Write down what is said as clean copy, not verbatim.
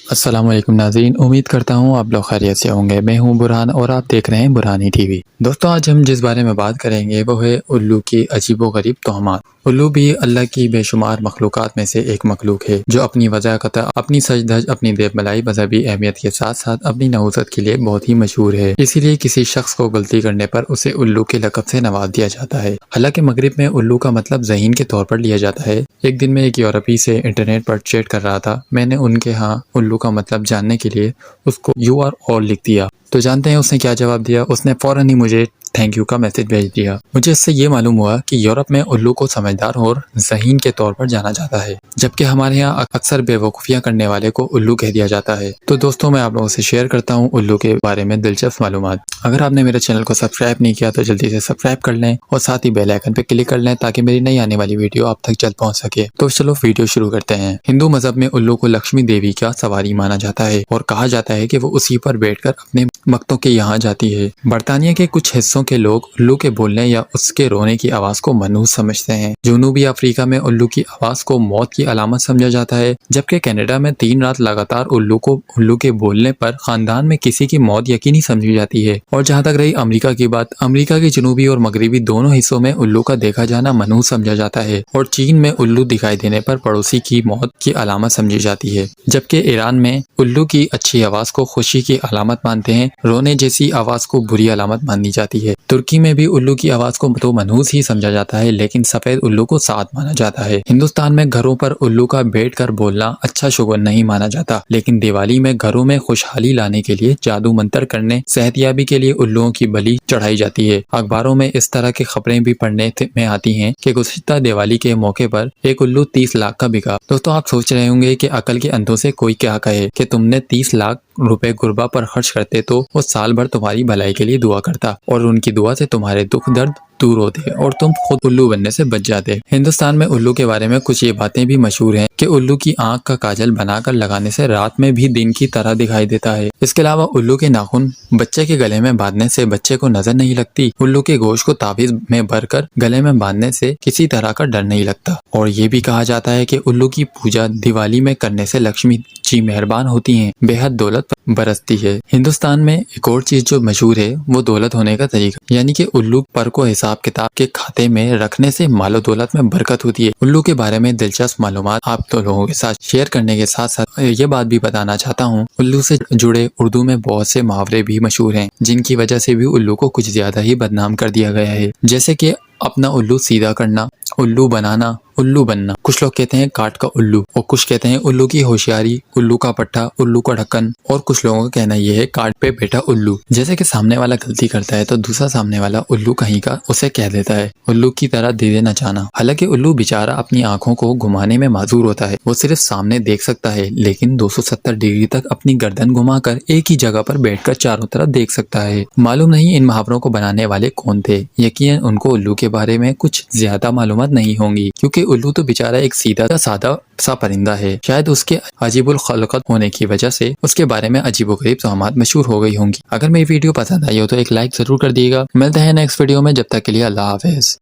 السلام علیکم ناظرین، امید کرتا ہوں آپ لوگ خیریت سے ہوں گے۔ میں ہوں برہان اور آپ دیکھ رہے ہیں برہانی ٹی وی۔ دوستوں، آج ہم جس بارے میں بات کریں گے وہ ہے الو کی عجیب و غریب توہمات۔ الو بھی اللہ کی بے شمار مخلوقات میں سے ایک مخلوق ہے جو اپنی وضاحت، اپنی سج دھج، اپنی دیو بلائی، مذہبی اہمیت کے ساتھ ساتھ اپنی نحوست کے لیے بہت ہی مشہور ہے۔ اسی لیے کسی شخص کو غلطی کرنے پر اسے الو کے لقب سے نواز دیا جاتا ہے۔ حالانکہ مغرب میں الو کا مطلب ذہین کے طور پر لیا جاتا ہے۔ ایک دن میں ایک یورپی سے انٹرنیٹ پر چیٹ کر رہا تھا، میں نے ان کے ہاں الو کا مطلب جاننے کے لیے اس کو یو آر آل لکھ دیا تو جانتے ہیں اس نے کیا جواب دیا؟ اس نے فوراً ہی مجھے تھینک یو کا میسج بھیج دیا۔ مجھے اس سے یہ معلوم ہوا کہ یورپ میں الو کو سمجھدار اور ذہین کے طور پر جانا جاتا ہے، جبکہ ہمارے یہاں اکثر بے وقوفیاں کرنے والے کو الو کہہ دیا جاتا ہے۔ تو دوستوں، میں آپ لوگوں سے شیئر کرتا ہوں الو کے بارے میں دلچسپ معلومات۔ اگر آپ نے میرے چینل کو سبسکرائب نہیں کیا تو جلدی سے سبسکرائب کر لیں اور ساتھ ہی بیل آئیکن پہ کلک کر لیں تاکہ میری نئی آنے والی ویڈیو آپ تک جلد پہنچ سکے۔ تو چلو ویڈیو شروع کرتے ہیں۔ ہندو مذہب میں الو کو لکشمی دیوی کا سواری مانا جاتا ہے اور کہا جاتا ہے کہ وہ اسی پر بیٹھ کر اپنے مکتوں کے یہاں جاتی ہے۔ برطانیہ کے کچھ حصوں کے لوگ الو کے بولنے یا اس کے رونے کی آواز کو منحوس سمجھتے ہیں۔ جنوبی افریقہ میں الو کی آواز کو موت کی علامت سمجھا جاتا ہے، جبکہ کینیڈا میں 3 رات لگاتار الو کے بولنے پر خاندان میں کسی کی موت یقینی سمجھی جاتی ہے۔ اور جہاں تک رہی امریکہ کی بات، امریکہ کے جنوبی اور مغربی دونوں حصوں میں الو کا دیکھا جانا منحوس سمجھا جاتا ہے، اور چین میں الو دکھائی دینے پر پڑوسی کی موت کی علامت سمجھی جاتی ہے، جبکہ ایران میں الو کی اچھی آواز کو خوشی کی علامت مانتے ہیں، رونے جیسی آواز کو بری علامت مانی جاتی ہے۔ ترکی میں بھی الو کی آواز کو تو منحوس ہی سمجھا جاتا ہے، لیکن سفید الو کو سعاد مانا جاتا ہے۔ ہندوستان میں گھروں پر الو کا بیٹھ کر بولنا اچھا شگون نہیں مانا جاتا، لیکن دیوالی میں گھروں میں خوشحالی لانے کے لیے جادو منتر کرنے، صحت یابی کے لیے الوؤں کی بلی چڑھائی جاتی ہے۔ اخباروں میں اس طرح کی خبریں بھی پڑھنے میں آتی ہیں کہ گزشتہ دیوالی کے موقع پر ایک الو 30 لاکھ کا بکا۔ دوستوں، آپ سوچ رہے ہوں گے کہ عقل کے اندھوں سے کوئی کیا کہے کہ تم نے 30 لاکھ روپے غربا پر خرچ کرتے تو وہ سال بھر تمہاری بھلائی کے لیے دعا کرتا اور ان کی دعا سے تمہارے دکھ درد دور ہوتے اور تم خود الو بننے سے بچ جاتے۔ ہندوستان میں الو کے بارے میں کچھ یہ باتیں بھی مشہور ہیں کہ الو کی آنکھ کا کاجل بنا کر لگانے سے رات میں بھی دن کی طرح دکھائی دیتا ہے۔ اس کے علاوہ الو کے ناخن بچے کے گلے میں باندھنے سے بچے کو نظر نہیں لگتی۔ الو کے گوشت کو تعویذ میں بھر کر گلے میں باندھنے سے کسی طرح کا ڈر نہیں لگتا، اور یہ بھی کہا جاتا ہے کہ الو کی پوجا دیوالی میں کرنے سے لکشمی جی مہربان ہوتی ہیں، بے حد دولت برستی ہے۔ ہندوستان میں ایک اور چیز جو مشہور ہے وہ دولت ہونے کا طریقہ، یعنی کہ الو پر کو حساب کتاب کے کھاتے میں رکھنے سے مال و دولت میں برکت ہوتی ہے۔ الو کے بارے میں دلچسپ معلومات آپ تو لوگوں کے ساتھ شیئر کرنے کے ساتھ ساتھ یہ بات بھی بتانا چاہتا ہوں، الو سے جڑے اردو میں بہت سے محاورے بھی مشہور ہیں جن کی وجہ سے بھی الو کو کچھ زیادہ ہی بدنام کر دیا گیا ہے، جیسے کہ اپنا الو سیدھا کرنا، الو بنانا، الو بننا۔ کچھ لوگ کہتے ہیں کاٹ کا الو، اور کچھ کہتے ہیں الو کی ہوشیاری، الو کا پٹھا، الو کا ڈھکن، اور کچھ لوگوں کا کہنا یہ ہے کاٹ پہ بیٹھا الو۔ جیسے کہ سامنے والا غلطی کرتا ہے تو دوسرا سامنے والا الو کہیں کا اسے کہہ دیتا ہے، الو کی طرح دے دینا چاہنا۔ حالانکہ الو بیچارہ اپنی آنکھوں کو گھمانے میں معذور ہوتا ہے، وہ صرف سامنے دیکھ سکتا ہے لیکن 270 ڈگری تک اپنی گردن گھما کر ایک ہی جگہ پر بیٹھ کر چاروں طرف دیکھ سکتا ہے۔ معلوم نہیں ان محاوروں کو بنانے والے کون تھے، یقیناً ان کو الو کے بارے میں کچھ زیادہ معلومات نہیں ہوں گی، کیونکہ الو تو بیچارہ ایک سیدھا سادہ سا پرندہ ہے۔ شاید اس کے عجیب الخلقت ہونے کی وجہ سے اس کے بارے میں عجیب و غریب توہمات مشہور ہو گئی ہوں گی۔ اگر میری ویڈیو پسند آئی ہو تو ایک لائک ضرور کر دیے گا۔ ملتے ہیں نیکسٹ ویڈیو میں، جب تک کے لیے اللہ حافظ۔